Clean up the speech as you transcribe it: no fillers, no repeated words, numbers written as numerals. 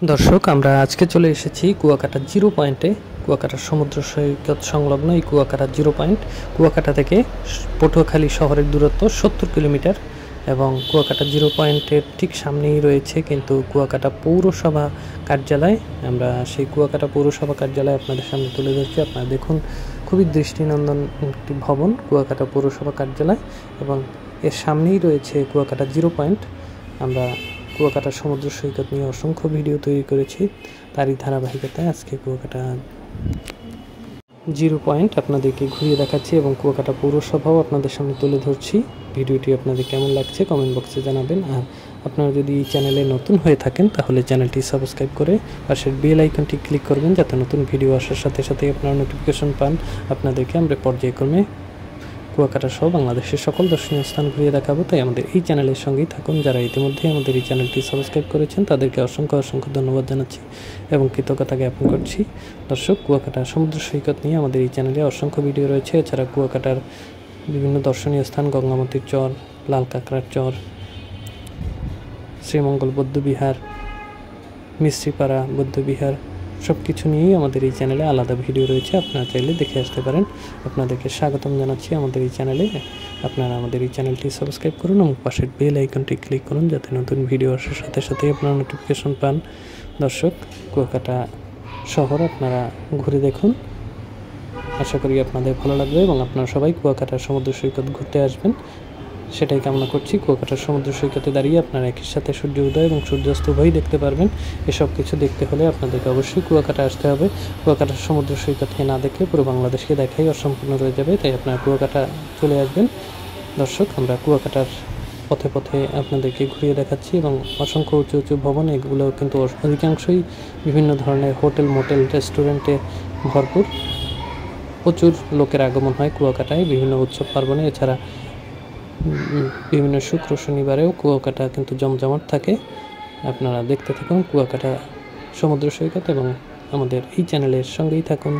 দর্শক, আমরা আজকে চলে এসেছি কুয়াকাটা জিরো পয়েন্টে। কুয়াকাটার সমুদ্র সৈকত সংলগ্ন এই কুয়াকাটা জিরো পয়েন্ট। কুয়াকাটা থেকে পটুয়াখালী শহরের দূরত্ব 70 কিলোমিটার এবং কুয়াকাটা জিরো পয়েন্টের ঠিক সামনেই রয়েছে কিন্তু কুয়াকাটা পৌরসভা কার্যালয়। আমরা সেই কুয়াকাটা পৌরসভা কার্যালয় আপনাদের সামনে তুলে ধরছি। আপনারা দেখুন, খুবই দৃষ্টিনন্দন একটি ভবন কুয়াকাটা পৌরসভা কার্যালয় এবং এর সামনেই রয়েছে কুয়াকাটা জিরো পয়েন্ট। আমরা কুয়াকাটা সমুদ্র সৈকত নিয়ে অসংখ্য ভিডিও তৈরি করেছি, তারই ধারাবাহিকতায় আজকে কুয়াকাটা জিরো পয়েন্ট আপনাদেরকে ঘুরিয়ে দেখাচ্ছি এবং কুয়াকাটা পৌরসভাও আপনাদের সামনে তুলে ধরছি। ভিডিওটি আপনাদের কেমন লাগছে কমেন্ট বক্সে জানাবেন। আর আপনারা যদি এই চ্যানেলে নতুন হয়ে থাকেন তাহলে চ্যানেলটি সাবস্ক্রাইব করে পাশের বেল আইকনটি ক্লিক করবেন, যাতে নতুন ভিডিও আসার সাথে সাথে আপনারা নোটিফিকেশন পান। আপনাদেরকে আমরা পর্যায়ক্রমে কুয়াকাটা সহ বাংলাদেশের সকল দর্শনীয় স্থান ঘুরিয়ে দেখাবো, তাই আমাদের এই চ্যানেলের সঙ্গেই থাকুন। যারা ইতিমধ্যে আমাদের এই চ্যানেলটি সাবস্ক্রাইব করেছেন তাদেরকে অসংখ্য ধন্যবাদ জানাচ্ছি এবং কৃতজ্ঞতা জ্ঞাপন করছি। দর্শক, কুয়াকাটা সমুদ্র সৈকত নিয়ে আমাদের এই চ্যানেলে অসংখ্য ভিডিও রয়েছে। এছাড়া কুয়াকাটার বিভিন্ন দর্শনীয় স্থান, গঙ্গামতির চর, লাল কাঁকড়ার চর, শ্রীমঙ্গল বৌদ্ধবিহার, মিস্ত্রিপাড়া বৌদ্ধবিহার, সব কিছু নিয়েই আমাদের এই চ্যানেলে আলাদা ভিডিও রয়েছে। আপনারা চাইলে দেখে আসতে পারেন। আপনাদেরকে স্বাগতম জানাচ্ছি আমাদের এই চ্যানেলে। আপনারা আমাদের এই চ্যানেলটি সাবস্ক্রাইব করুন এবং পাশের বেল আইকনটি ক্লিক করুন, যাতে নতুন ভিডিও আসার সাথে সাথে আপনারা নোটিফিকেশন পান। দর্শক, কুয়াকাটা শহর আপনারা ঘুরে দেখুন, আশা করি আপনাদের ভালো লাগবে এবং আপনারা সবাই কুয়াকাটা সমুদ্র সৈকত ঘুরতে আসবেন, সেটাই কামনা করছি। কুয়াকাটার সমুদ্র সৈকতে দাঁড়িয়ে আপনারা একই সাথে সূর্য উদয় এবং সূর্যাস্ত উভয়ই দেখতে পারবেন। এসব কিছু দেখতে হলে আপনাদেরকে অবশ্যই কুয়াকাটা আসতে হবে। কুয়াকাটার সমুদ্র সৈকতকে না দেখে পুরো বাংলাদেশকে দেখাই অসম্পূর্ণ রয়ে যাবে, তাই আপনারা কুয়াকাটা চলে আসবেন। দর্শক, আমরা কুয়াকাটার পথে পথে আপনাদেরকে ঘুরিয়ে দেখাচ্ছি এবং অসংখ্য উঁচু উঁচু ভবন, এগুলো কিন্তু অধিকাংশই বিভিন্ন ধরনের হোটেল, মোটেল, রেস্টুরেন্টে ভরপুর। প্রচুর লোকের আগমন হয় কুয়াকাটায় বিভিন্ন উৎসব পার্বণে। এছাড়া বিভিন্ন শুক্র শনিবারেও কুয়াকাটা কিন্তু জমজমাট থাকে। আপনারা দেখতে থাকুন কুয়াকাটা সমুদ্র সৈকত এবং আমাদের এই চ্যানেলের সঙ্গেই থাকুন।